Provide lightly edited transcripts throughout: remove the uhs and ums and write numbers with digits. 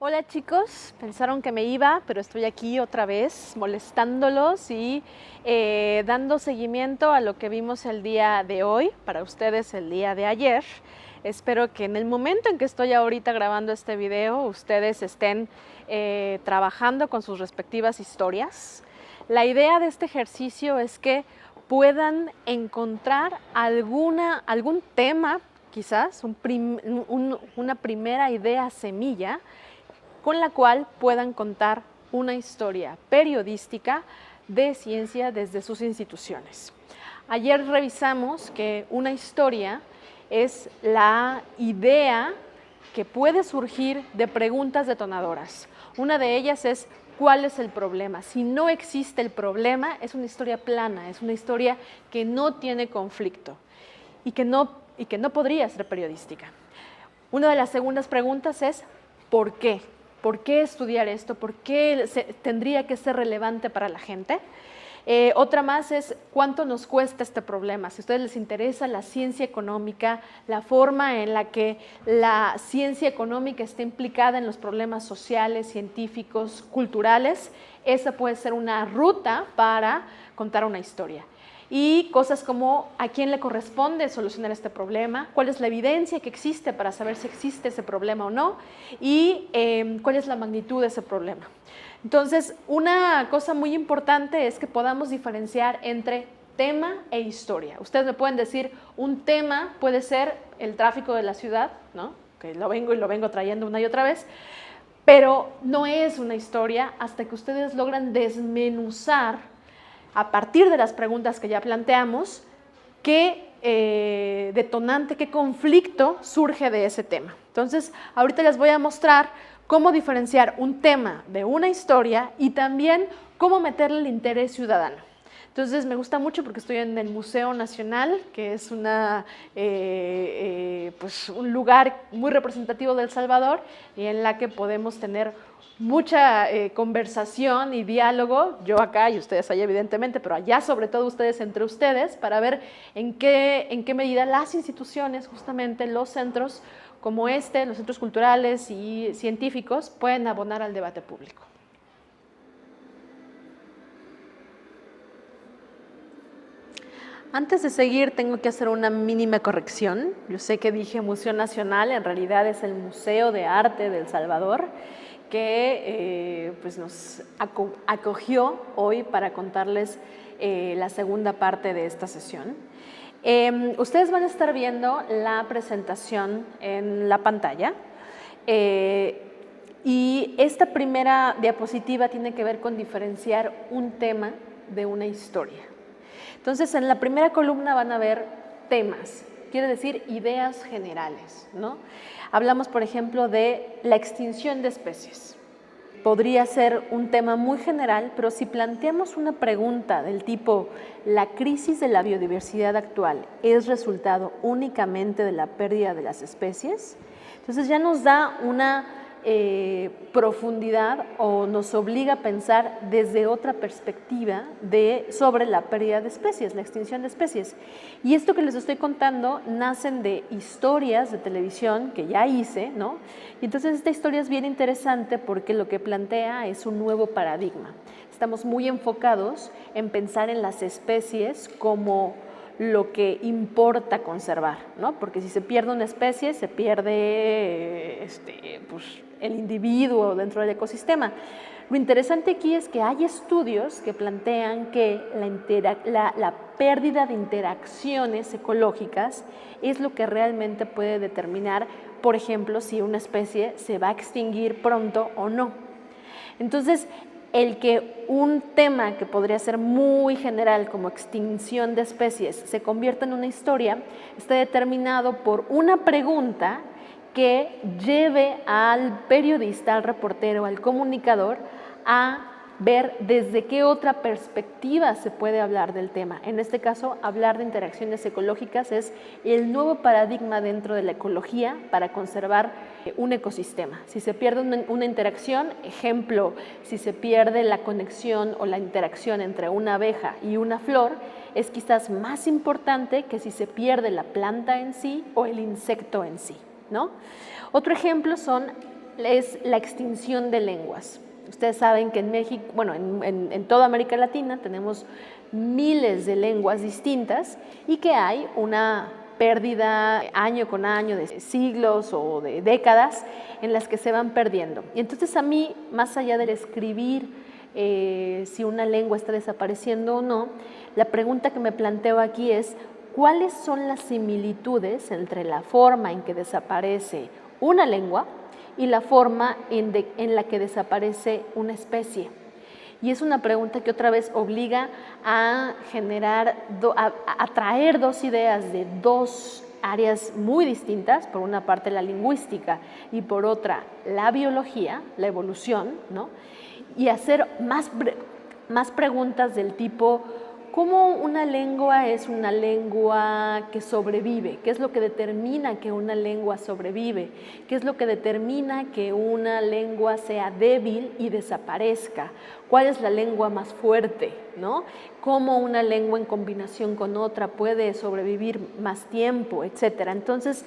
Hola chicos, pensaron que me iba, pero estoy aquí otra vez molestándolos y dando seguimiento a lo que vimos el día de hoy, para ustedes el día de ayer. Espero que en el momento en que estoy ahorita grabando este video, ustedes estén trabajando con sus respectivas historias. La idea de este ejercicio es que puedan encontrar algún tema, quizás una primera idea semilla, con la cual puedan contar una historia periodística de ciencia desde sus instituciones. Ayer revisamos que una historia es la idea que puede surgir de preguntas detonadoras. Una de ellas es: ¿cuál es el problema? Si no existe el problema, es una historia plana, es una historia que no tiene conflicto y que no podría ser periodística. Una de las segundas preguntas es: ¿por qué? ¿Por qué estudiar esto? ¿Por qué tendría que ser relevante para la gente? Otra más es: ¿cuánto nos cuesta este problema? Si a ustedes les interesa la ciencia económica, la forma en la que la ciencia económica está implicada en los problemas sociales, científicos, culturales, esa puede ser una ruta para contar una historia. Y cosas como: ¿a quién le corresponde solucionar este problema? ¿Cuál es la evidencia que existe para saber si existe ese problema o no? Y ¿cuál es la magnitud de ese problema? Entonces, una cosa muy importante es que podamos diferenciar entre tema e historia. Ustedes me pueden decir, un tema puede ser el tráfico de la ciudad, ¿no? Que lo vengo trayendo una y otra vez, pero no es una historia hasta que ustedes logran desmenuzar, a partir de las preguntas que ya planteamos, qué detonante, qué conflicto surge de ese tema. Entonces, ahorita les voy a mostrar cómo diferenciar un tema de una historia y también cómo meterle el interés ciudadano. Entonces, me gusta mucho porque estoy en el Museo Nacional, que es pues un lugar muy representativo de El Salvador y en la que podemos tener mucha conversación y diálogo, yo acá y ustedes allá evidentemente, pero allá sobre todo ustedes entre ustedes, para ver en qué medida las instituciones, justamente los centros como los centros culturales y científicos, pueden abonar al debate público. Antes de seguir, tengo que hacer una mínima corrección. Yo sé que dije Museo Nacional, en realidad es el Museo de Arte de El Salvador, que pues nos acogió hoy para contarles la segunda parte de esta sesión. Ustedes van a estar viendo la presentación en la pantalla. Y esta primera diapositiva tiene que ver con diferenciar un tema de una historia. Entonces, en la primera columna van a ver temas, quiere decir ideas generales, ¿no? Hablamos, por ejemplo, de la extinción de especies. Podría ser un tema muy general, pero si planteamos una pregunta del tipo: ¿la crisis de la biodiversidad actual es resultado únicamente de la pérdida de las especies? Entonces ya nos da una profundidad o nos obliga a pensar desde otra perspectiva sobre la pérdida de especies, la extinción de especies. Y esto que les estoy contando nacen de historias de televisión que ya hice, ¿no? Y entonces esta historia es bien interesante porque lo que plantea es un nuevo paradigma. Estamos muy enfocados en pensar en las especies como lo que importa conservar, ¿no? Porque si se pierde una especie, se pierde pues, el individuo dentro del ecosistema. Lo interesante aquí es que hay estudios que plantean que la pérdida de interacciones ecológicas es lo que realmente puede determinar, por ejemplo, si una especie se va a extinguir pronto o no. Entonces, el que un tema que podría ser muy general como extinción de especies se convierta en una historia está determinado por una pregunta que lleve al periodista, al reportero, al comunicador a ver desde qué otra perspectiva se puede hablar del tema. En este caso, hablar de interacciones ecológicas es el nuevo paradigma dentro de la ecología para conservar un ecosistema. Si se pierde una interacción, ejemplo, si se pierde la conexión o la interacción entre una abeja y una flor, es quizás más importante que si se pierde la planta en sí o el insecto en sí, ¿no? Otro ejemplo son es la extinción de lenguas. Ustedes saben que en México, bueno, en toda América Latina tenemos miles de lenguas distintas y que hay una pérdida año con año de siglos o de décadas en las que se van perdiendo. Y entonces a mí, más allá de escribir si una lengua está desapareciendo o no, la pregunta que me planteo aquí es ¿cuáles son las similitudes entre la forma en que desaparece una lengua y la forma en la que desaparece una especie? Y es una pregunta que otra vez obliga a generar, a traer dos ideas de dos áreas muy distintas, por una parte la lingüística y por otra la biología, la evolución, ¿no? Y hacer más preguntas del tipo, ¿cómo una lengua es una lengua que sobrevive? ¿Qué es lo que determina que una lengua sobrevive? ¿Qué es lo que determina que una lengua sea débil y desaparezca? ¿Cuál es la lengua más fuerte, ¿no? ¿Cómo una lengua en combinación con otra puede sobrevivir más tiempo, etcétera? Entonces,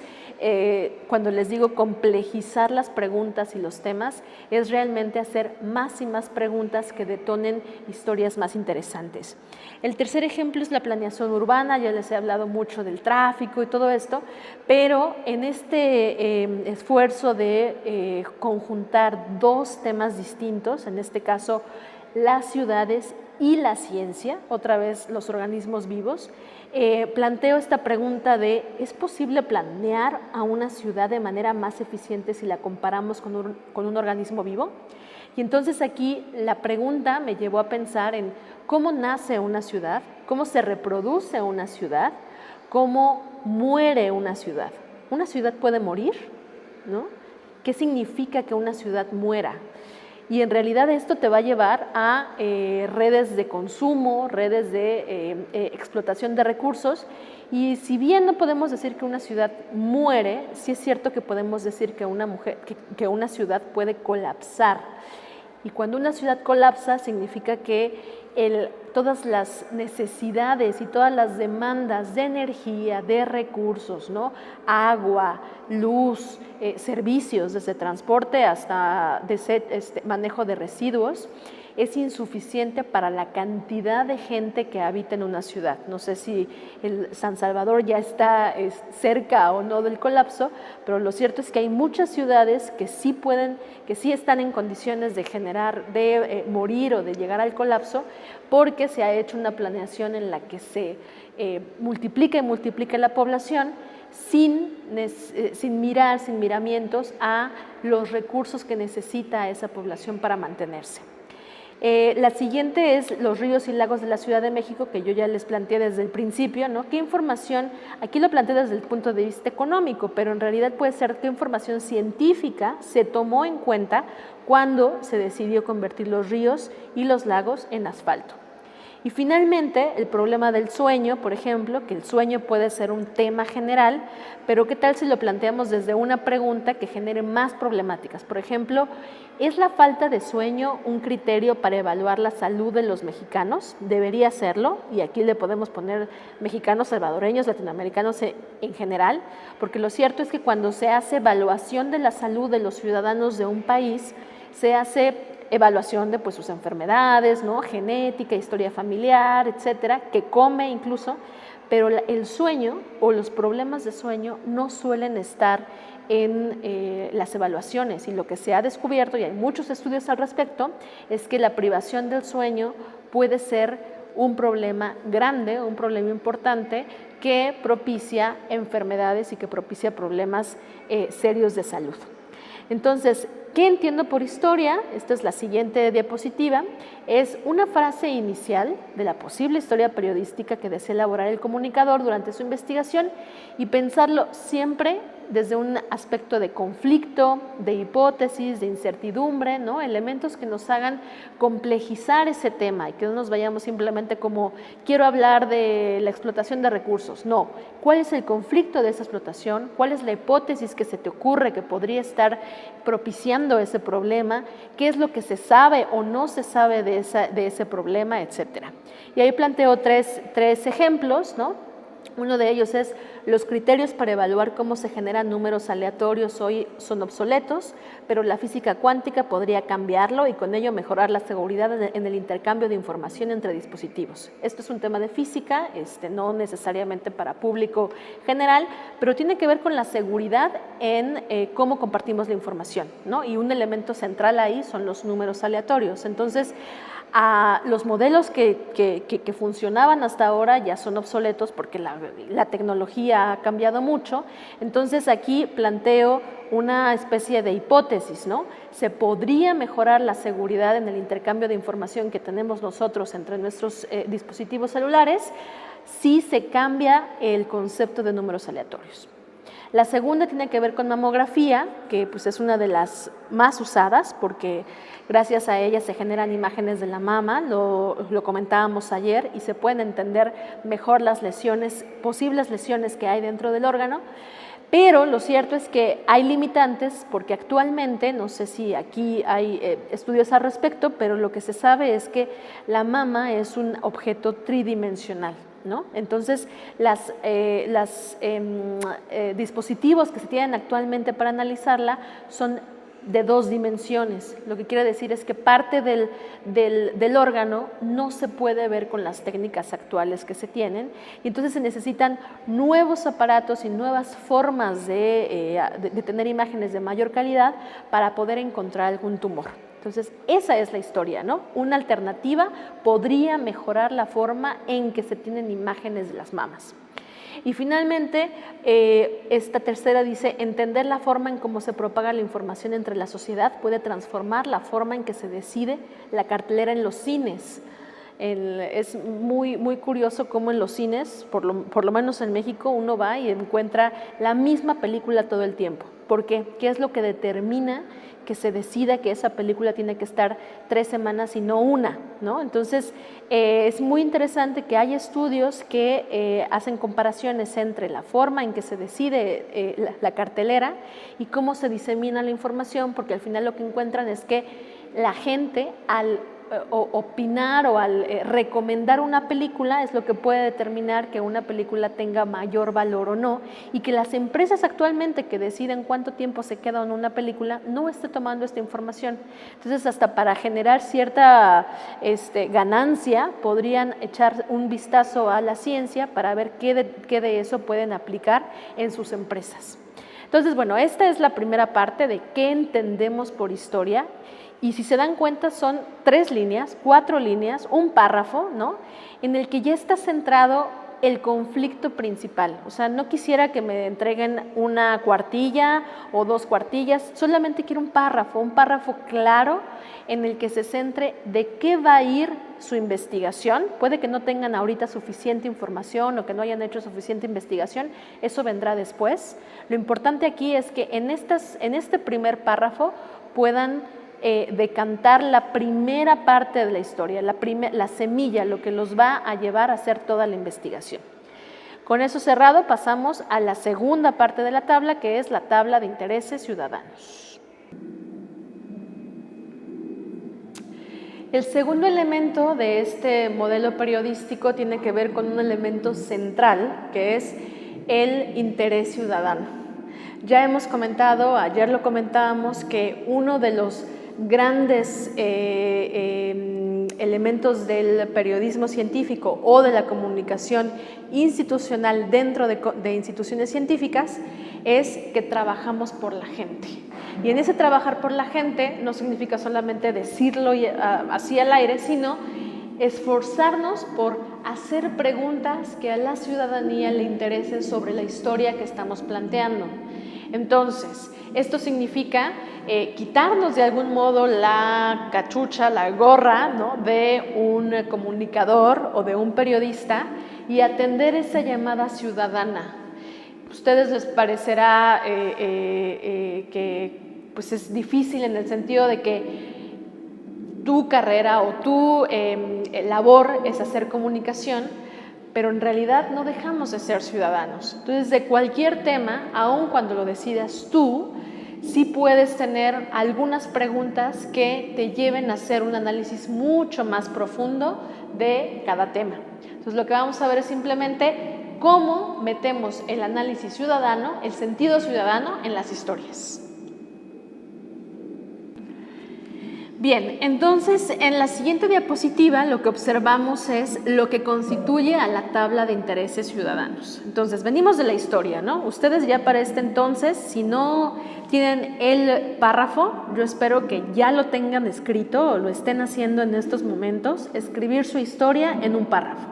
cuando les digo complejizar las preguntas y los temas, es realmente hacer más y más preguntas que detonen historias más interesantes. El tercer ejemplo es la planeación urbana. Ya les he hablado mucho del tráfico y todo esto, pero en este esfuerzo de conjuntar dos temas distintos, en este caso las ciudades y la ciencia, otra vez los organismos vivos, planteo esta pregunta de ¿es posible planear a una ciudad de manera más eficiente si la comparamos con un organismo vivo? Y entonces aquí la pregunta me llevó a pensar en cómo nace una ciudad, cómo se reproduce una ciudad, cómo muere una ciudad. ¿Una ciudad puede morir? ¿No? ¿Qué significa que una ciudad muera? Y en realidad esto te va a llevar a redes de consumo, redes de explotación de recursos. Y si bien no podemos decir que una ciudad muere, sí es cierto que podemos decir que una ciudad puede colapsar. Y cuando una ciudad colapsa significa que todas las necesidades y todas las demandas de energía, de recursos, ¿no? Agua, luz, servicios, desde transporte hasta manejo de residuos, es insuficiente para la cantidad de gente que habita en una ciudad. No sé si San Salvador ya está cerca o no del colapso, pero lo cierto es que hay muchas ciudades que sí están en condiciones de morir o de llegar al colapso, porque se ha hecho una planeación en la que se multiplica la población sin miramientos a los recursos que necesita esa población para mantenerse. La siguiente es los ríos y lagos de la Ciudad de México, que yo ya les planteé desde el principio, ¿no? ¿Qué información? Aquí lo planteé desde el punto de vista económico, pero en realidad puede ser qué información científica se tomó en cuenta cuando se decidió convertir los ríos y los lagos en asfalto. Y finalmente, el problema del sueño, por ejemplo, que el sueño puede ser un tema general, pero ¿qué tal si lo planteamos desde una pregunta que genere más problemáticas? Por ejemplo, ¿es la falta de sueño un criterio para evaluar la salud de los mexicanos? Debería serlo, y aquí le podemos poner mexicanos, salvadoreños, latinoamericanos en general, porque lo cierto es que cuando se hace evaluación de la salud de los ciudadanos de un país, se hace evaluación de sus enfermedades, ¿no? Genética, historia familiar, etcétera, que come incluso, pero el sueño o los problemas de sueño no suelen estar en las evaluaciones, y lo que se ha descubierto, y hay muchos estudios al respecto, es que la privación del sueño puede ser un problema grande, un problema importante que propicia enfermedades y que propicia problemas serios de salud. Entonces, ¿qué entiendo por historia? Esta es la siguiente diapositiva. Es una frase inicial de la posible historia periodística que desea elaborar el comunicador durante su investigación y pensarlo siempre desde un aspecto de conflicto, de hipótesis, de incertidumbre, ¿no? Elementos que nos hagan complejizar ese tema y que no nos vayamos simplemente como quiero hablar de la explotación de recursos. No, ¿cuál es el conflicto de esa explotación? ¿Cuál es la hipótesis que se te ocurre que podría estar propiciando ese problema? ¿Qué es lo que se sabe o no se sabe de ese problema, etcétera? Y ahí planteo tres ejemplos, ¿no? Uno de ellos es: los criterios para evaluar cómo se generan números aleatorios hoy son obsoletos, pero la física cuántica podría cambiarlo y con ello mejorar la seguridad en el intercambio de información entre dispositivos. Esto es un tema de física, no necesariamente para público general, pero tiene que ver con la seguridad en cómo compartimos la información, ¿no? Y un elemento central ahí son los números aleatorios. Entonces, los modelos que funcionaban hasta ahora ya son obsoletos porque la tecnología ha cambiado mucho. Entonces aquí planteo una especie de hipótesis, ¿no? ¿Se podría mejorar la seguridad en el intercambio de información que tenemos nosotros entre nuestros dispositivos celulares si se cambia el concepto de números aleatorios? La segunda tiene que ver con mamografía, que pues es una de las más usadas porque gracias a ella se generan imágenes de la mama, lo comentábamos ayer, y se pueden entender mejor las lesiones, posibles lesiones que hay dentro del órgano. Pero lo cierto es que hay limitantes porque actualmente, no sé si aquí hay estudios al respecto, pero lo que se sabe es que la mama es un objeto tridimensional, ¿no? Entonces, los dispositivos que se tienen actualmente para analizarla son de 2 dimensiones. Lo que quiere decir es que parte del órgano no se puede ver con las técnicas actuales que se tienen, y entonces se necesitan nuevos aparatos y nuevas formas de tener imágenes de mayor calidad para poder encontrar algún tumor. Entonces, esa es la historia, ¿no? Una alternativa podría mejorar la forma en que se tienen imágenes de las mamas. Y finalmente, esta tercera dice: entender la forma en cómo se propaga la información entre la sociedad puede transformar la forma en que se decide la cartelera en los cines. Es muy curioso cómo en los cines, por lo menos en México, uno va y encuentra la misma película todo el tiempo. ¿Por qué? ¿Qué es lo que determina que se decida que esa película tiene que estar 3 semanas y no una, ¿no? Entonces, es muy interesante que hay estudios que hacen comparaciones entre la forma en que se decide la cartelera y cómo se disemina la información, porque al final lo que encuentran es que la gente, al opinar o al recomendar una película, es lo que puede determinar que una película tenga mayor valor o no, y que las empresas actualmente que deciden cuánto tiempo se queda en una película no esté tomando esta información. Entonces, hasta para generar cierta ganancia, podrían echar un vistazo a la ciencia para ver qué de eso pueden aplicar en sus empresas. Entonces, bueno, esta es la primera parte de qué entendemos por historia. Y si se dan cuenta, son 3 líneas, 4 líneas, un párrafo, ¿no?, en el que ya está centrado el conflicto principal. O sea, no quisiera que me entreguen una cuartilla o 2 cuartillas, solamente quiero un párrafo claro en el que se centre de qué va a ir su investigación. Puede que no tengan ahorita suficiente información o que no hayan hecho suficiente investigación, eso vendrá después. Lo importante aquí es que en este primer párrafo puedan decantar la primera parte de la historia, la semilla, lo que los va a llevar a hacer toda la investigación. Con eso cerrado, pasamos a la segunda parte de la tabla, que es la tabla de intereses ciudadanos. El segundo elemento de este modelo periodístico tiene que ver con un elemento central, que es el interés ciudadano. Ya hemos comentado, ayer lo comentábamos, que uno de los grandes elementos del periodismo científico o de la comunicación institucional dentro de instituciones científicas es que trabajamos por la gente. Y en ese trabajar por la gente no significa solamente decirlo así al aire, sino esforzarnos por hacer preguntas que a la ciudadanía le interesen sobre la historia que estamos planteando. Entonces, esto significa quitarnos de algún modo la cachucha, la gorra, ¿no?, de un comunicador o de un periodista y atender esa llamada ciudadana. A ustedes les parecerá que pues es difícil en el sentido de que tu carrera o tu labor es hacer comunicación, pero en realidad no dejamos de ser ciudadanos. Entonces, de cualquier tema, aun cuando lo decidas tú, sí puedes tener algunas preguntas que te lleven a hacer un análisis mucho más profundo de cada tema. Entonces, lo que vamos a ver es simplemente cómo metemos el análisis ciudadano, el sentido ciudadano en las historias. Bien, entonces en la siguiente diapositiva lo que observamos es lo que constituye a la tabla de intereses ciudadanos. Entonces, venimos de la historia, ¿no? Ustedes ya para este entonces, si no tienen el párrafo, yo espero que ya lo tengan escrito o lo estén haciendo en estos momentos, escribir su historia en un párrafo.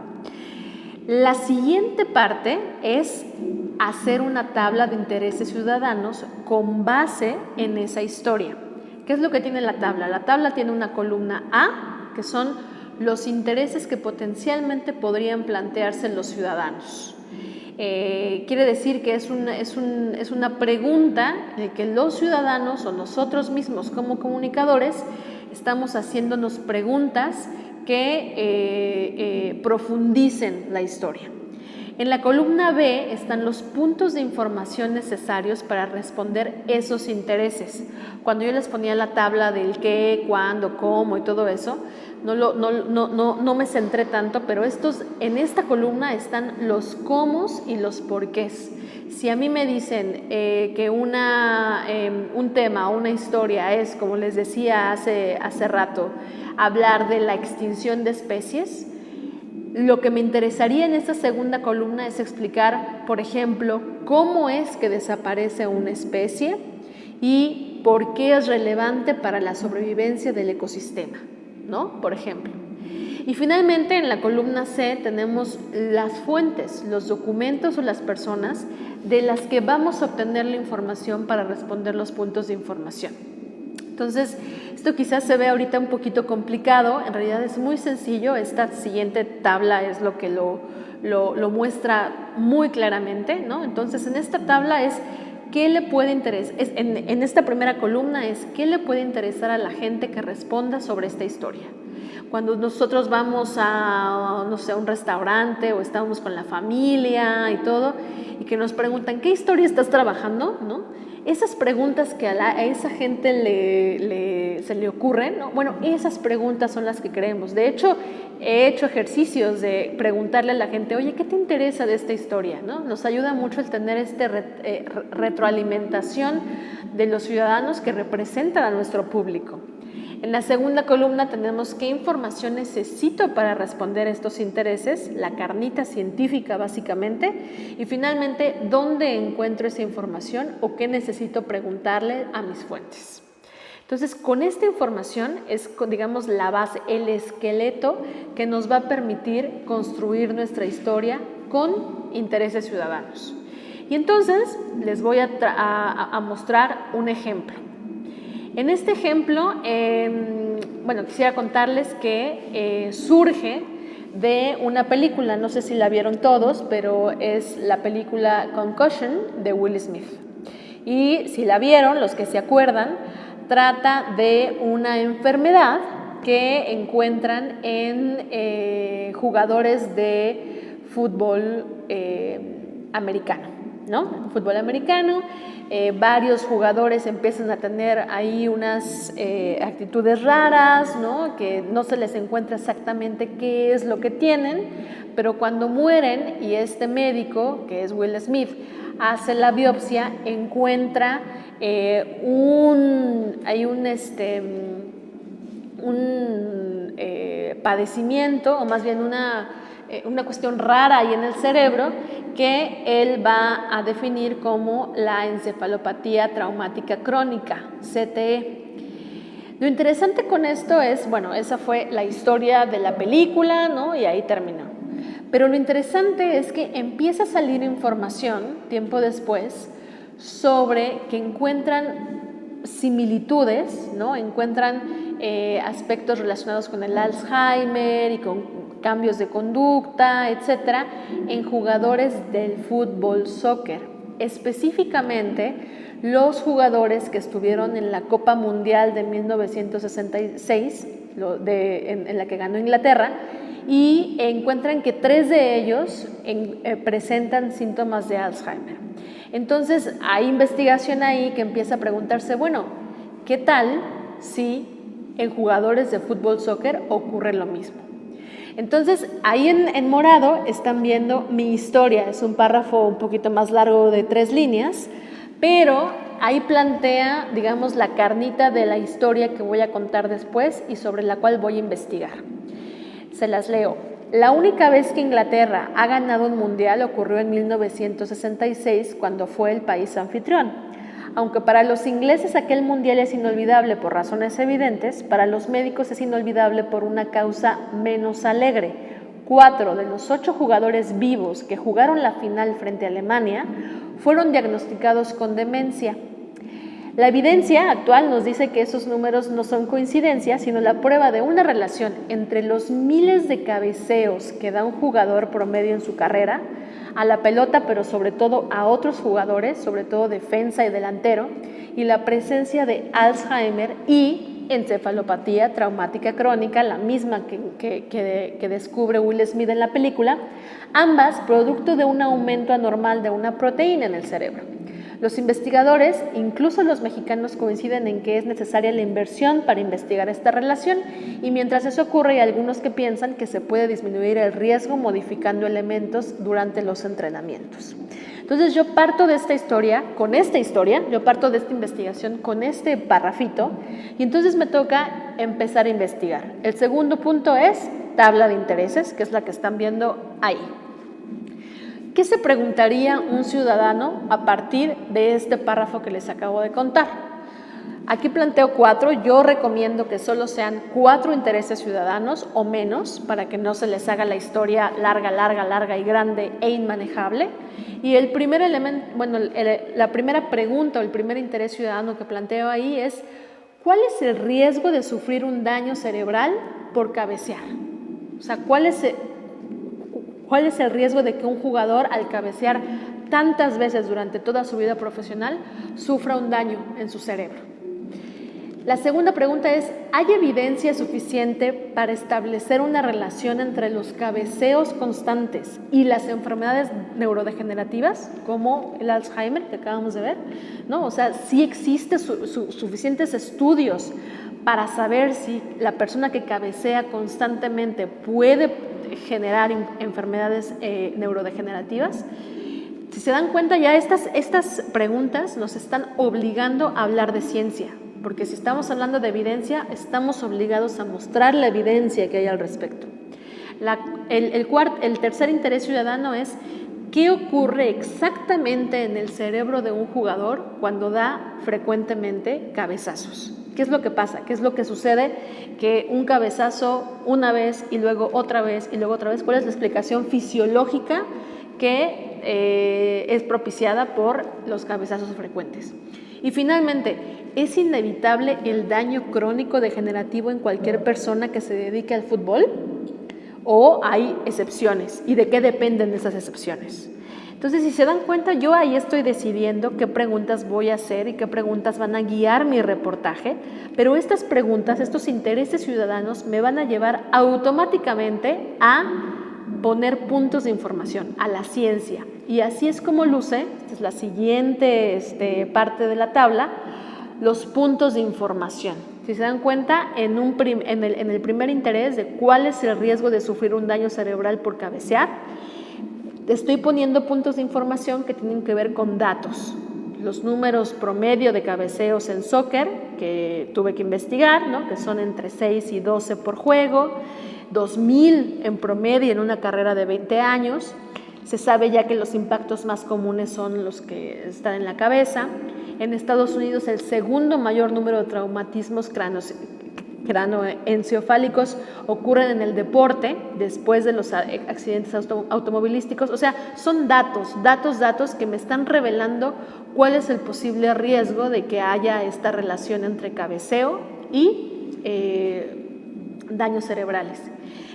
La siguiente parte es hacer una tabla de intereses ciudadanos con base en esa historia. ¿Qué es lo que tiene la tabla? La tabla tiene una columna A, que son los intereses que potencialmente podrían plantearse los ciudadanos. Quiere decir que es una pregunta de que los ciudadanos o nosotros mismos como comunicadores estamos haciéndonos preguntas que profundicen la historia. En la columna B están los puntos de información necesarios para responder esos intereses. Cuando yo les ponía la tabla del qué, cuándo, cómo y todo eso, no me centré tanto, pero en esta columna están los cómo y los porqués. Si a mí me dicen que un tema o una historia es, como les decía hace rato, hablar de la extinción de especies, lo que me interesaría en esta segunda columna es explicar, por ejemplo, cómo es que desaparece una especie y por qué es relevante para la sobrevivencia del ecosistema, ¿no? Por ejemplo. Y finalmente en la columna C tenemos las fuentes, los documentos o las personas de las que vamos a obtener la información para responder los puntos de información. Entonces, esto quizás se ve ahorita un poquito complicado, en realidad es muy sencillo. Esta siguiente tabla es lo que lo muestra muy claramente, ¿no? Entonces, en esta tabla es qué le puede interesar, en esta primera columna es qué le puede interesar a la gente que responda sobre esta historia. Cuando nosotros vamos a, no sé, a un restaurante o estamos con la familia y todo, y que nos preguntan, ¿qué historia estás trabajando?, ¿no? Esas preguntas que a esa gente se le ocurren, ¿no? Bueno, esas preguntas son las que creemos. De hecho, he hecho ejercicios de preguntarle a la gente, oye, ¿qué te interesa de esta historia?, ¿no? Nos ayuda mucho el tener retroalimentación de los ciudadanos que representan a nuestro público. En la segunda columna tenemos qué información necesito para responder estos intereses, la carnita científica básicamente, y finalmente, ¿dónde encuentro esa información o qué necesito preguntarle a mis fuentes? Entonces, con esta información es, digamos, la base, el esqueleto que nos va a permitir construir nuestra historia con intereses ciudadanos. Y entonces, les voy a mostrar un ejemplo. En este ejemplo, bueno, quisiera contarles que surge de una película, no sé si la vieron todos, pero es la película Concussion de Will Smith. Y si la vieron, los que se acuerdan, trata de una enfermedad que encuentran en jugadores de fútbol americano, ¿no? Fútbol americano. Varios jugadores empiezan a tener ahí unas actitudes raras, ¿no? Que no se les encuentra exactamente qué es lo que tienen, pero cuando mueren y este médico, que es Will Smith, hace la biopsia, encuentra un padecimiento, o más bien una cuestión rara ahí en el cerebro que él va a definir como la encefalopatía traumática crónica, CTE. Lo interesante con esto es, bueno, esa fue la historia de la película, ¿no? Y ahí terminó. Pero lo interesante es que empieza a salir información tiempo después sobre que encuentran similitudes, ¿no? Encuentran aspectos relacionados con el Alzheimer y con cambios de conducta, etcétera, en jugadores del fútbol soccer. Específicamente, los jugadores que estuvieron en la Copa Mundial de 1966, en la que ganó Inglaterra, y encuentran que 3 de ellos presentan síntomas de Alzheimer. Entonces, hay investigación ahí que empieza a preguntarse, bueno, ¿qué tal si en jugadores de fútbol soccer ocurre lo mismo? Entonces, ahí en morado están viendo mi historia. Es un párrafo un poquito más largo de 3 líneas, pero ahí plantea, digamos, la carnita de la historia que voy a contar después y sobre la cual voy a investigar. Se las leo. La única vez que Inglaterra ha ganado un mundial ocurrió en 1966, cuando fue el país anfitrión. Aunque para los ingleses aquel mundial es inolvidable por razones evidentes, para los médicos es inolvidable por una causa menos alegre. 4 de los 8 jugadores vivos que jugaron la final frente a Alemania fueron diagnosticados con demencia. La evidencia actual nos dice que esos números no son coincidencias, sino la prueba de una relación entre los miles de cabeceos que da un jugador promedio en su carrera, a la pelota, pero sobre todo a otros jugadores, sobre todo defensa y delantero, y la presencia de Alzheimer y encefalopatía traumática crónica, la misma que descubre Will Smith en la película, ambas producto de un aumento anormal de una proteína en el cerebro. Los investigadores, incluso los mexicanos, coinciden en que es necesaria la inversión para investigar esta relación, y mientras eso ocurre hay algunos que piensan que se puede disminuir el riesgo modificando elementos durante los entrenamientos. Entonces yo parto de esta historia, yo parto de esta investigación con este parrafito, y entonces me toca empezar a investigar. El segundo punto es tabla de intereses, que es la que están viendo ahí. ¿Qué se preguntaría un ciudadano a partir de este párrafo que les acabo de contar? Aquí planteo 4, yo recomiendo que solo sean 4 intereses ciudadanos o menos para que no se les haga la historia larga y grande e inmanejable. Y el primer elemento, la primera pregunta o el primer interés ciudadano que planteo ahí es: ¿cuál es el riesgo de sufrir un daño cerebral por cabecear? O sea, ¿cuál es el riesgo de que un jugador, al cabecear tantas veces durante toda su vida profesional, sufra un daño en su cerebro? La segunda pregunta es: ¿hay evidencia suficiente para establecer una relación entre los cabeceos constantes y las enfermedades neurodegenerativas, como el Alzheimer que acabamos de ver? ¿No? O sea, ¿sí existen suficientes estudios para saber si la persona que cabecea constantemente puede generar enfermedades neurodegenerativas? Si se dan cuenta, ya estas preguntas nos están obligando a hablar de ciencia, porque si estamos hablando de evidencia, estamos obligados a mostrar la evidencia que hay al respecto. El tercer interés ciudadano es: ¿qué ocurre exactamente en el cerebro de un jugador cuando da frecuentemente cabezazos? ¿Qué es lo que pasa? ¿Qué es lo que sucede? Que un cabezazo una vez y luego otra vez y luego otra vez. ¿Cuál es la explicación fisiológica que es propiciada por los cabezazos frecuentes? Y finalmente, ¿es inevitable el daño crónico degenerativo en cualquier persona que se dedique al fútbol? ¿O hay excepciones? ¿Y de qué dependen esas excepciones? Entonces, si se dan cuenta, yo ahí estoy decidiendo qué preguntas voy a hacer y qué preguntas van a guiar mi reportaje, pero estas preguntas, estos intereses ciudadanos me van a llevar automáticamente a poner puntos de información, a la ciencia. Y así es como luce, esta es la siguiente parte de la tabla, los puntos de información. Si se dan cuenta, en el primer interés de cuál es el riesgo de sufrir un daño cerebral por cabecear, estoy poniendo puntos de información que tienen que ver con datos. Los números promedio de cabeceos en soccer, que tuve que investigar, ¿no? Que son entre 6 y 12 por juego, 2,000 en promedio en una carrera de 20 años. Se sabe ya que los impactos más comunes son los que están en la cabeza. En Estados Unidos, el segundo mayor número de traumatismos cranoencefálicos ocurren en el deporte después de los accidentes automovilísticos. O sea, son datos que me están revelando cuál es el posible riesgo de que haya esta relación entre cabeceo y daños cerebrales.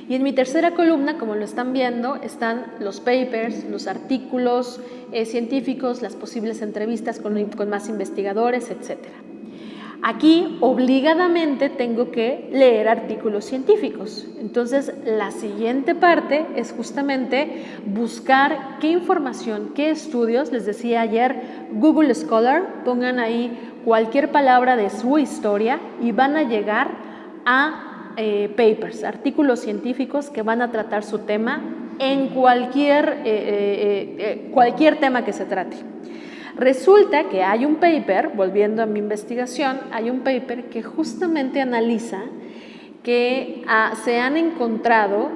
Y en mi tercera columna, como lo están viendo, están los papers, los artículos científicos, las posibles entrevistas con más investigadores, etc. Aquí, obligadamente, tengo que leer artículos científicos. Entonces, la siguiente parte es justamente buscar qué información, qué estudios. Les decía ayer, Google Scholar, pongan ahí cualquier palabra de su historia y van a llegar a papers, artículos científicos que van a tratar su tema en cualquier tema que se trate. Resulta que hay un paper, volviendo a mi investigación, hay un paper que justamente analiza que se han encontrado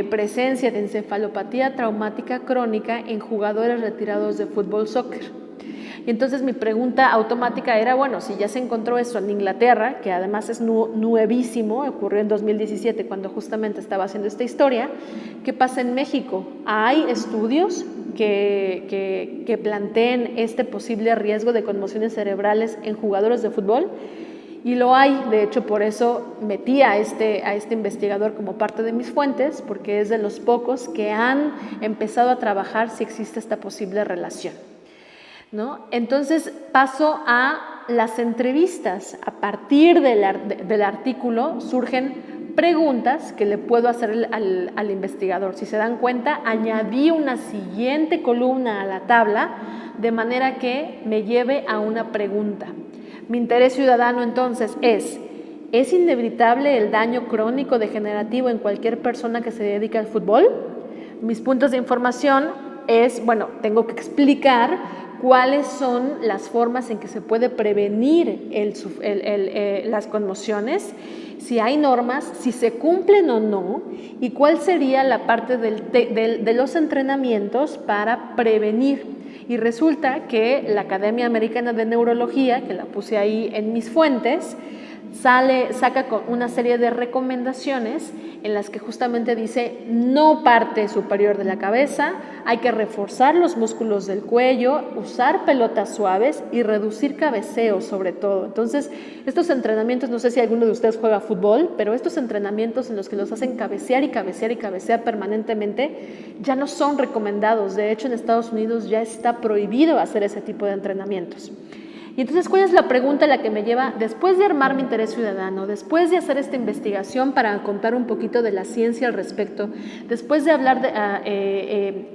presencia de encefalopatía traumática crónica en jugadores retirados de fútbol, soccer. Y entonces mi pregunta automática era, bueno, si ya se encontró eso en Inglaterra, que además es nuevísimo, ocurrió en 2017 cuando justamente estaba haciendo esta historia, ¿qué pasa en México? ¿Hay estudios que planteen este posible riesgo de conmociones cerebrales en jugadores de fútbol? Y lo hay, de hecho por eso metí a este investigador como parte de mis fuentes, porque es de los pocos que han empezado a trabajar si existe esta posible relación, ¿no? Entonces paso a las entrevistas. A partir del artículo surgen preguntas que le puedo hacer al investigador. Si se dan cuenta, añadí una siguiente columna a la tabla de manera que me lleve a una pregunta. Mi interés ciudadano entonces ¿es inevitable el daño crónico degenerativo en cualquier persona que se dedica al fútbol? Mis puntos de información bueno, tengo que explicar cuáles son las formas en que se puede prevenir las conmociones, si hay normas, si se cumplen o no, y cuál sería la parte de los entrenamientos para prevenir. Y resulta que la Academia Americana de Neurología, que la puse ahí en mis fuentes, saca con una serie de recomendaciones en las que justamente dice no parte superior de la cabeza, hay que reforzar los músculos del cuello, usar pelotas suaves y reducir cabeceos sobre todo. Entonces, estos entrenamientos, no sé si alguno de ustedes juega fútbol, pero estos entrenamientos en los que los hacen cabecear y cabecear y cabecear permanentemente ya no son recomendados. De hecho, en Estados Unidos ya está prohibido hacer ese tipo de entrenamientos. Y entonces, ¿cuál es la pregunta a la que me lleva? Después de armar mi interés ciudadano, después de hacer esta investigación para contar un poquito de la ciencia al respecto, después de hablar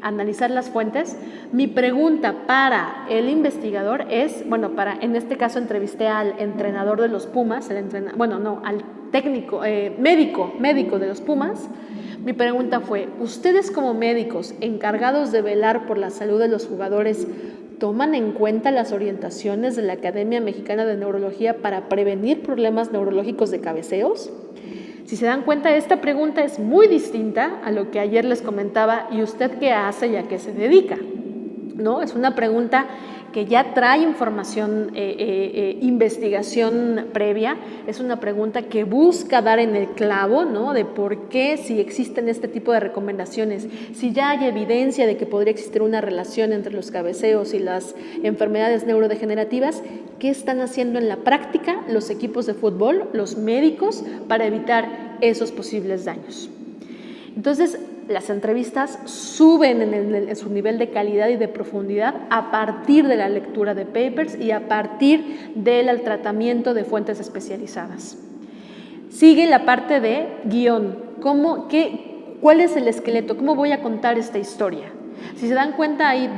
analizar las fuentes, mi pregunta para el investigador es, bueno, en este caso entrevisté al entrenador de los Pumas, al técnico, médico de los Pumas. Mi pregunta fue, ¿ustedes como médicos encargados de velar por la salud de los jugadores toman en cuenta las orientaciones de la Academia Mexicana de Neurología para prevenir problemas neurológicos de cabeceos? Si se dan cuenta, esta pregunta es muy distinta a lo que ayer les comentaba, ¿y usted qué hace y a qué se dedica? ¿No? Es una pregunta que ya trae información, investigación previa, es una pregunta que busca dar en el clavo, ¿no? De por qué, si existen este tipo de recomendaciones, si ya hay evidencia de que podría existir una relación entre los cabeceos y las enfermedades neurodegenerativas, ¿qué están haciendo en la práctica los equipos de fútbol, los médicos, para evitar esos posibles daños? Entonces, las entrevistas suben en su nivel de calidad y de profundidad a partir de la lectura de papers y a partir del tratamiento de fuentes especializadas. Sigue la parte de guión. ¿Cuál es el esqueleto? ¿Cómo voy a contar esta historia? Si se dan cuenta, hay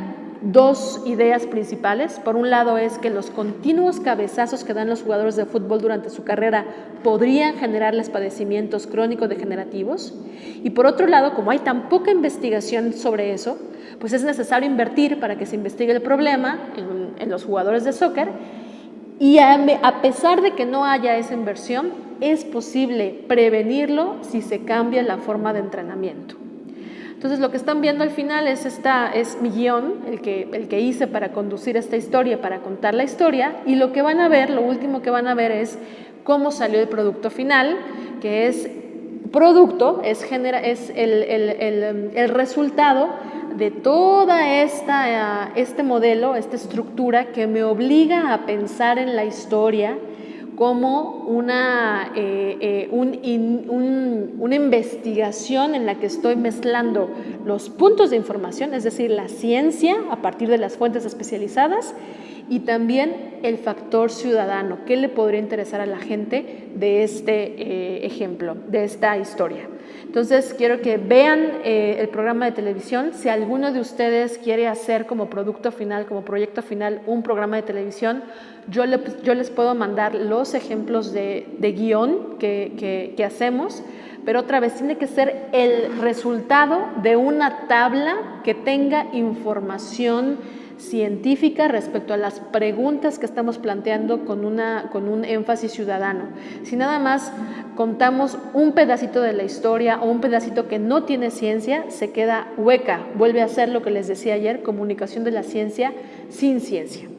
dos ideas principales. Por un lado es que los continuos cabezazos que dan los jugadores de fútbol durante su carrera podrían generarles padecimientos crónico-degenerativos. Y por otro lado, como hay tan poca investigación sobre eso, pues es necesario invertir para que se investigue el problema en los jugadores de soccer. Y a pesar de que no haya esa inversión, es posible prevenirlo si se cambia la forma de entrenamiento. Entonces, lo que están viendo al final es mi guión, el que hice para conducir esta historia, para contar la historia, y lo último que van a ver es cómo salió el producto final, que es el resultado de toda este modelo, esta estructura que me obliga a pensar en la historia como una investigación en la que estoy mezclando los puntos de información, es decir, la ciencia a partir de las fuentes especializadas, y también el factor ciudadano. ¿Qué le podría interesar a la gente de este ejemplo, de esta historia? Entonces, quiero que vean el programa de televisión. Si alguno de ustedes quiere hacer como producto final, como proyecto final, un programa de televisión, yo les puedo mandar los ejemplos de guión que hacemos, pero otra vez tiene que ser el resultado de una tabla que tenga información científica respecto a las preguntas que estamos planteando con un énfasis ciudadano. Si nada más contamos un pedacito de la historia o un pedacito que no tiene ciencia, se queda hueca, vuelve a ser lo que les decía ayer, comunicación de la ciencia sin ciencia.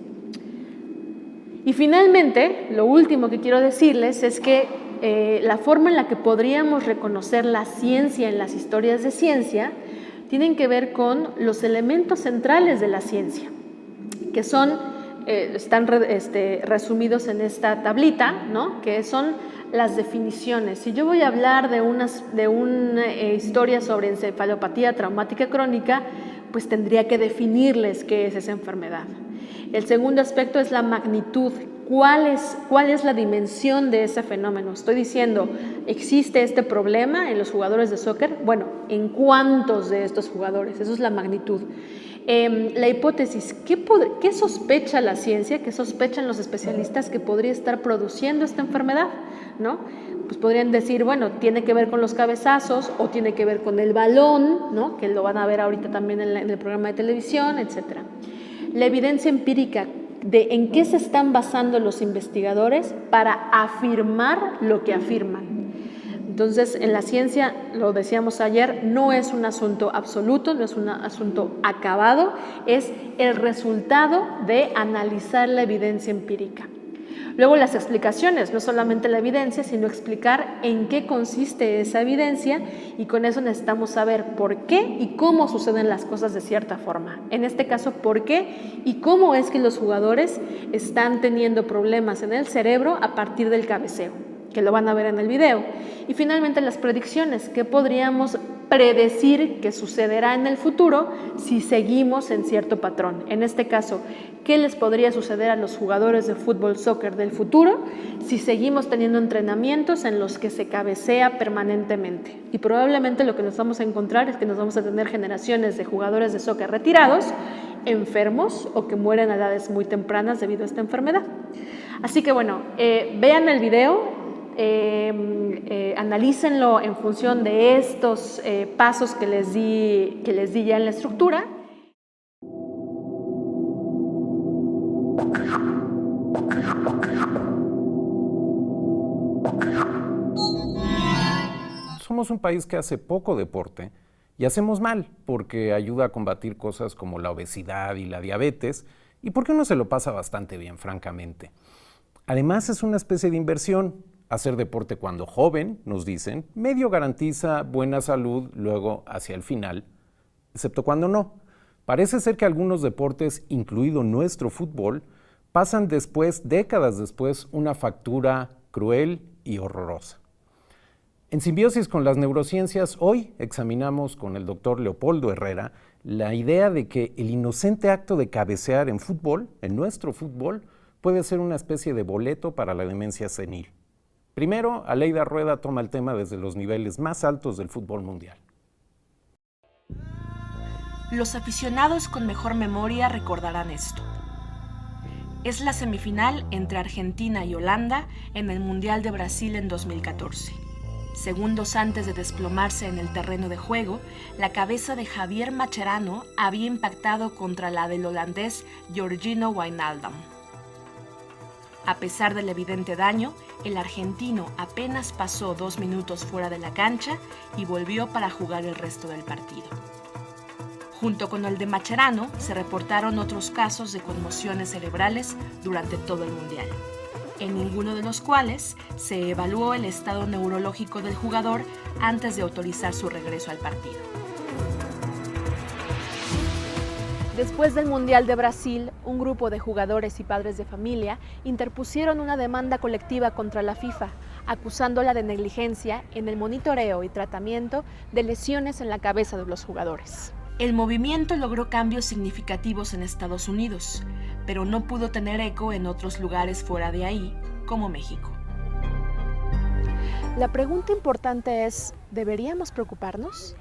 Y finalmente, lo último que quiero decirles es que la forma en la que podríamos reconocer la ciencia en las historias de ciencia tienen que ver con los elementos centrales de la ciencia, que están resumidos en esta tablita, ¿no? Que son las definiciones. Si yo voy a hablar de una historia sobre encefalopatía traumática crónica, pues tendría que definirles qué es esa enfermedad. El segundo aspecto es la magnitud. ¿Cuál es la dimensión de ese fenómeno? Estoy diciendo, ¿existe este problema en los jugadores de soccer? Bueno, ¿en cuántos de estos jugadores? Eso es la magnitud. La hipótesis, ¿qué sospecha la ciencia? ¿Qué sospechan los especialistas que podría estar produciendo esta enfermedad? ¿No? Pues podrían decir, bueno, tiene que ver con los cabezazos o tiene que ver con el balón, ¿no? Que lo van a ver ahorita también en el programa de televisión, etc. La evidencia empírica, de en qué se están basando los investigadores para afirmar lo que afirman. Entonces, en la ciencia, lo decíamos ayer, no es un asunto absoluto, no es un asunto acabado, es el resultado de analizar la evidencia empírica. Luego las explicaciones, no solamente la evidencia, sino explicar en qué consiste esa evidencia, y con eso necesitamos saber por qué y cómo suceden las cosas de cierta forma. En este caso, por qué y cómo es que los jugadores están teniendo problemas en el cerebro a partir del cabeceo, que lo van a ver en el video. Y finalmente las predicciones, ¿qué podríamos predecir que sucederá en el futuro si seguimos en cierto patrón? En este caso, ¿qué les podría suceder a los jugadores de fútbol, soccer del futuro si seguimos teniendo entrenamientos en los que se cabecea permanentemente? Y probablemente lo que nos vamos a encontrar es que nos vamos a tener generaciones de jugadores de soccer retirados, enfermos o que mueren a edades muy tempranas debido a esta enfermedad. Así que bueno, vean el video, analícenlo en función de estos pasos que les di ya en la estructura. Somos un país que hace poco deporte y hacemos mal porque ayuda a combatir cosas como la obesidad y la diabetes y porque uno se lo pasa bastante bien, francamente. Además es una especie de inversión. Hacer deporte cuando joven, nos dicen, medio garantiza buena salud luego hacia el final, excepto cuando no. Parece ser que algunos deportes, incluido nuestro fútbol, pasan después, décadas después, una factura cruel y horrorosa. En simbiosis con las neurociencias, hoy examinamos con el doctor Leopoldo Herrera la idea de que el inocente acto de cabecear en fútbol, en nuestro fútbol, puede ser una especie de boleto para la demencia senil. Primero, Aleida Rueda toma el tema desde los niveles más altos del fútbol mundial. Los aficionados con mejor memoria recordarán esto. Es la semifinal entre Argentina y Holanda en el Mundial de Brasil en 2014. Segundos antes de desplomarse en el terreno de juego, la cabeza de Javier Mascherano había impactado contra la del holandés Georgino Wijnaldum. A pesar del evidente daño, el argentino apenas pasó 2 minutos fuera de la cancha y volvió para jugar el resto del partido. Junto con el de Mascherano, se reportaron otros casos de conmociones cerebrales durante todo el Mundial, en ninguno de los cuales se evaluó el estado neurológico del jugador antes de autorizar su regreso al partido. Después del Mundial de Brasil, un grupo de jugadores y padres de familia interpusieron una demanda colectiva contra la FIFA, acusándola de negligencia en el monitoreo y tratamiento de lesiones en la cabeza de los jugadores. El movimiento logró cambios significativos en Estados Unidos, pero no pudo tener eco en otros lugares fuera de ahí, como México. La pregunta importante es, ¿deberíamos preocuparnos?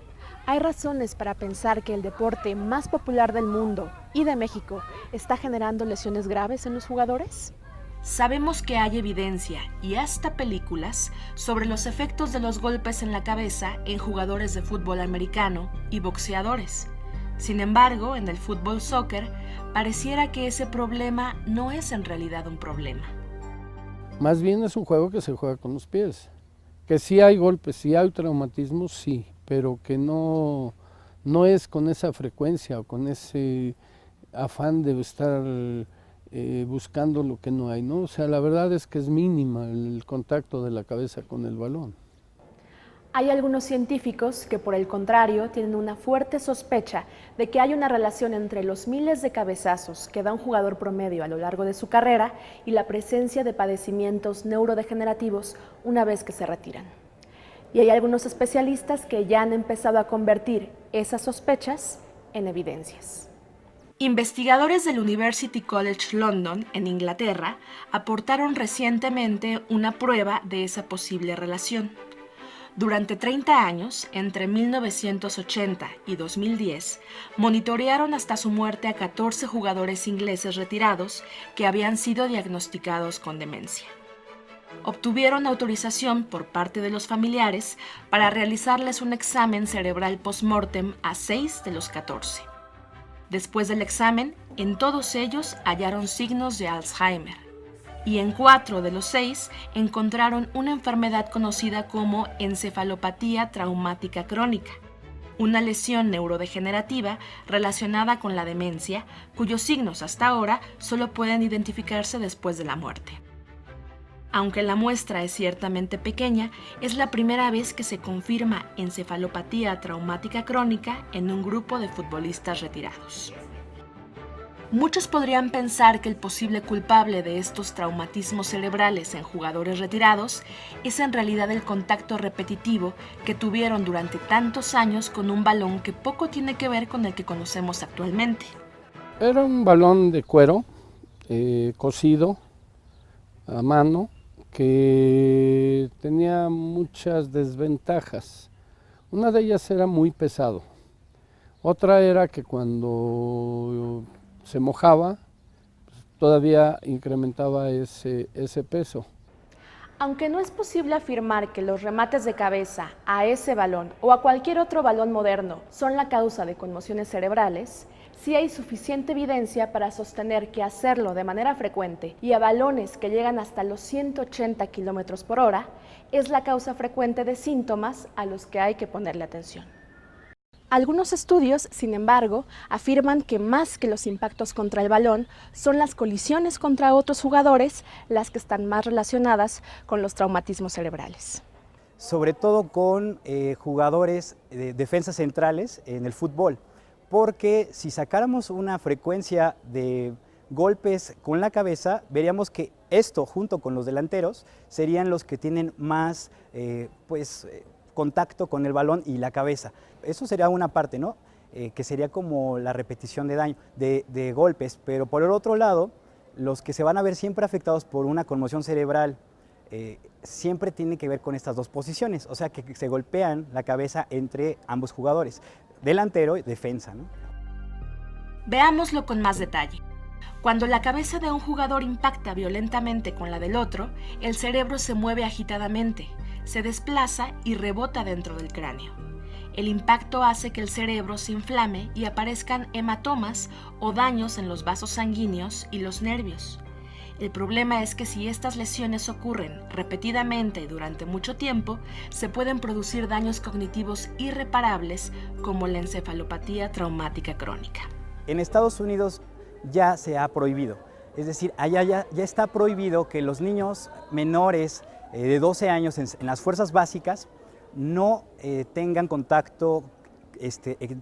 ¿Hay razones para pensar que el deporte más popular del mundo y de México está generando lesiones graves en los jugadores? Sabemos que hay evidencia y hasta películas sobre los efectos de los golpes en la cabeza en jugadores de fútbol americano y boxeadores. Sin embargo, en el fútbol soccer, pareciera que ese problema no es en realidad un problema. Más bien es un juego que se juega con los pies. Que sí hay golpes, sí hay traumatismos, sí, pero que no es con esa frecuencia o con ese afán de estar buscando lo que no hay, ¿no? O sea, la verdad es que es mínima el contacto de la cabeza con el balón. Hay algunos científicos que, por el contrario, tienen una fuerte sospecha de que hay una relación entre los miles de cabezazos que da un jugador promedio a lo largo de su carrera y la presencia de padecimientos neurodegenerativos una vez que se retiran. Y hay algunos especialistas que ya han empezado a convertir esas sospechas en evidencias. Investigadores del University College London, en Inglaterra, aportaron recientemente una prueba de esa posible relación. Durante 30 años, entre 1980 y 2010, monitorearon hasta su muerte a 14 jugadores ingleses retirados que habían sido diagnosticados con demencia. Obtuvieron autorización por parte de los familiares para realizarles un examen cerebral post-mortem a 6 de los 14. Después del examen, en todos ellos hallaron signos de Alzheimer. Y en 4 de los 6 encontraron una enfermedad conocida como encefalopatía traumática crónica, una lesión neurodegenerativa relacionada con la demencia, cuyos signos hasta ahora solo pueden identificarse después de la muerte. Aunque la muestra es ciertamente pequeña, es la primera vez que se confirma encefalopatía traumática crónica en un grupo de futbolistas retirados. Muchos podrían pensar que el posible culpable de estos traumatismos cerebrales en jugadores retirados es en realidad el contacto repetitivo que tuvieron durante tantos años con un balón que poco tiene que ver con el que conocemos actualmente. Era un balón de cuero, cosido a mano, que tenía muchas desventajas. Una de ellas era muy pesado. Otra era que cuando se mojaba, todavía incrementaba ese peso. Aunque no es posible afirmar que los remates de cabeza a ese balón o a cualquier otro balón moderno son la causa de conmociones cerebrales, sí hay suficiente evidencia para sostener que hacerlo de manera frecuente y a balones que llegan hasta los 180 km por hora es la causa frecuente de síntomas a los que hay que ponerle atención. Algunos estudios, sin embargo, afirman que más que los impactos contra el balón, son las colisiones contra otros jugadores las que están más relacionadas con los traumatismos cerebrales. Sobre todo con jugadores de defensas centrales en el fútbol, porque si sacáramos una frecuencia de golpes con la cabeza, veríamos que esto, junto con los delanteros, serían los que tienen más contacto con el balón y la cabeza. Eso sería una parte, ¿no? Que sería como la repetición de daño, de golpes, pero por el otro lado, los que se van a ver siempre afectados por una conmoción cerebral, siempre tiene que ver con estas dos posiciones, o sea que se golpean la cabeza entre ambos jugadores, delantero y defensa, ¿no? Veámoslo con más detalle. Cuando la cabeza de un jugador impacta violentamente con la del otro, el cerebro se mueve agitadamente, se desplaza y rebota dentro del cráneo. El impacto hace que el cerebro se inflame y aparezcan hematomas o daños en los vasos sanguíneos y los nervios. El problema es que si estas lesiones ocurren repetidamente durante mucho tiempo, se pueden producir daños cognitivos irreparables como la encefalopatía traumática crónica. En Estados Unidos ya se ha prohibido, es decir, allá ya está prohibido que los niños menores de 12 años en las fuerzas básicas no tengan contacto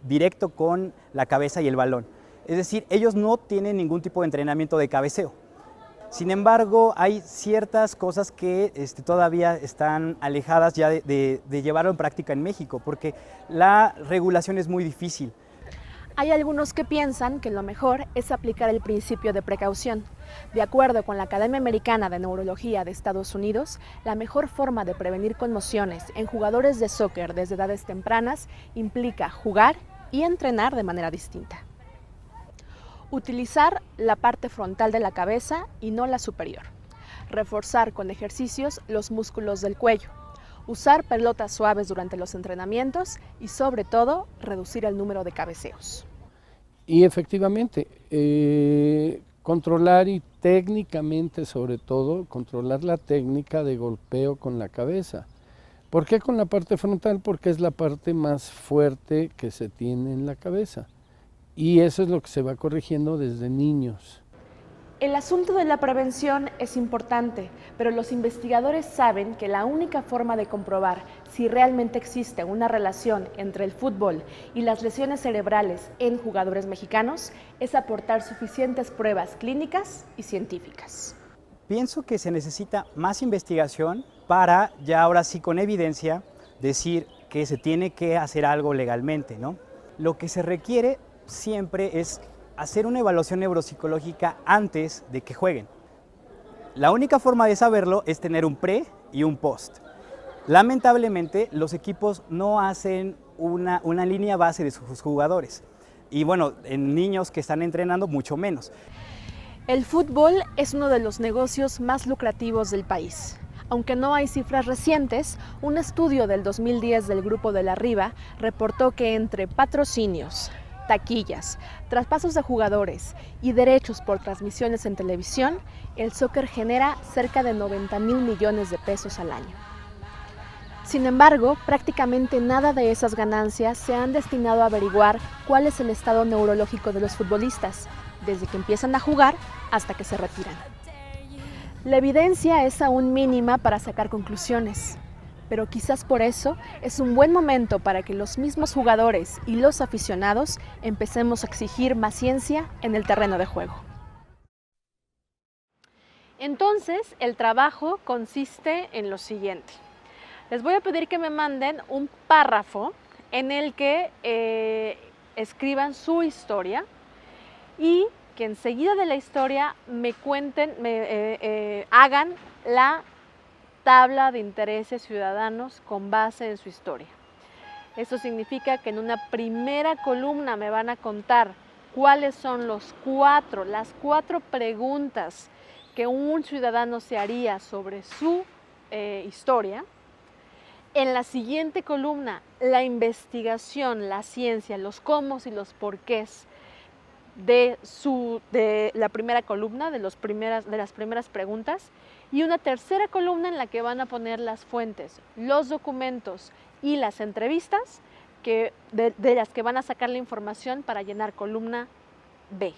directo con la cabeza y el balón. Es decir, ellos no tienen ningún tipo de entrenamiento de cabeceo. Sin embargo, hay ciertas cosas que todavía están alejadas ya de llevarlo en práctica en México, porque la regulación es muy difícil. Hay algunos que piensan que lo mejor es aplicar el principio de precaución. De acuerdo con la Academia Americana de Neurología de Estados Unidos, la mejor forma de prevenir conmociones en jugadores de soccer desde edades tempranas implica jugar y entrenar de manera distinta. Utilizar la parte frontal de la cabeza y no la superior. Reforzar con ejercicios los músculos del cuello. Usar pelotas suaves durante los entrenamientos y, sobre todo, reducir el número de cabeceos. Y efectivamente, controlar y técnicamente, sobre todo, controlar la técnica de golpeo con la cabeza. ¿Por qué con la parte frontal? Porque es la parte más fuerte que se tiene en la cabeza. Y eso es lo que se va corrigiendo desde niños. El asunto de la prevención es importante, pero los investigadores saben que la única forma de comprobar si realmente existe una relación entre el fútbol y las lesiones cerebrales en jugadores mexicanos es aportar suficientes pruebas clínicas y científicas. Pienso que se necesita más investigación para ya ahora sí con evidencia decir que se tiene que hacer algo legalmente, ¿no? Lo que se requiere siempre es hacer una evaluación neuropsicológica antes de que jueguen. La única forma de saberlo es tener un pre y un post. Lamentablemente, los equipos no hacen una línea base de sus jugadores. Y bueno, en niños que están entrenando, mucho menos. El fútbol es uno de los negocios más lucrativos del país. Aunque no hay cifras recientes, un estudio del 2010 del Grupo de la Riva reportó que entre patrocinios, taquillas, traspasos de jugadores y derechos por transmisiones en televisión, el soccer genera cerca de 90,000 millones de pesos al año. Sin embargo, prácticamente nada de esas ganancias se han destinado a averiguar cuál es el estado neurológico de los futbolistas, desde que empiezan a jugar hasta que se retiran. La evidencia es aún mínima para sacar conclusiones, pero quizás por eso es un buen momento para que los mismos jugadores y los aficionados empecemos a exigir más ciencia en el terreno de juego. Entonces, el trabajo consiste en lo siguiente. Les voy a pedir que me manden un párrafo en el que escriban su historia y que enseguida de la historia me cuenten, hagan la tabla de intereses ciudadanos con base en su historia. Esto significa que en una primera columna me van a contar cuáles son las cuatro preguntas que un ciudadano se haría sobre su historia. En la siguiente columna, la investigación, la ciencia, los cómo y los porqués de la primera columna, de las primeras preguntas, y una tercera columna en la que van a poner las fuentes, los documentos y las entrevistas de las que van a sacar la información para llenar columna B.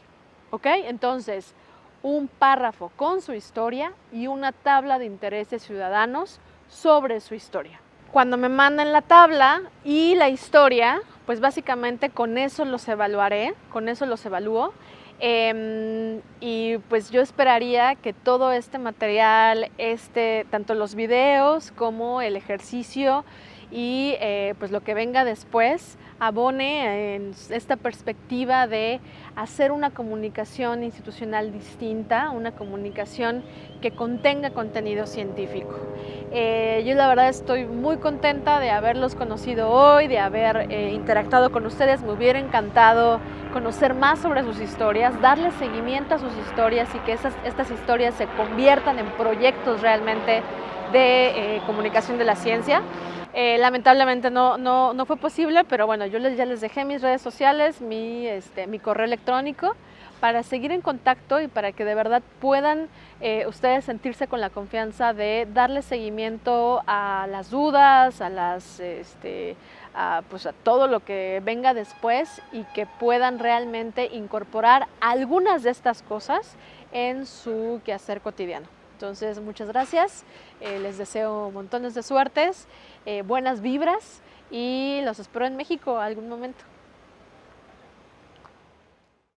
¿Ok? Entonces, un párrafo con su historia y una tabla de intereses ciudadanos sobre su historia. Cuando me manden la tabla y la historia, pues básicamente con eso los evaluaré, con eso los evalúo. Y pues yo esperaría que todo este material, tanto los videos como el ejercicio y pues lo que venga después, abone en esta perspectiva de hacer una comunicación institucional distinta, una comunicación que contenga contenido científico. Yo la verdad estoy muy contenta de haberlos conocido hoy, de haber interactuado con ustedes. Me hubiera encantado conocer más sobre sus historias, darle seguimiento a sus historias y que estas historias se conviertan en proyectos realmente de comunicación de la ciencia. Lamentablemente no fue posible, pero bueno, yo ya les dejé mis redes sociales, mi correo electrónico para seguir en contacto y para que de verdad puedan ustedes sentirse con la confianza de darle seguimiento a las dudas, a todo lo que venga después y que puedan realmente incorporar algunas de estas cosas en su quehacer cotidiano. Entonces, muchas gracias, les deseo montones de suertes, buenas vibras y los espero en México algún momento.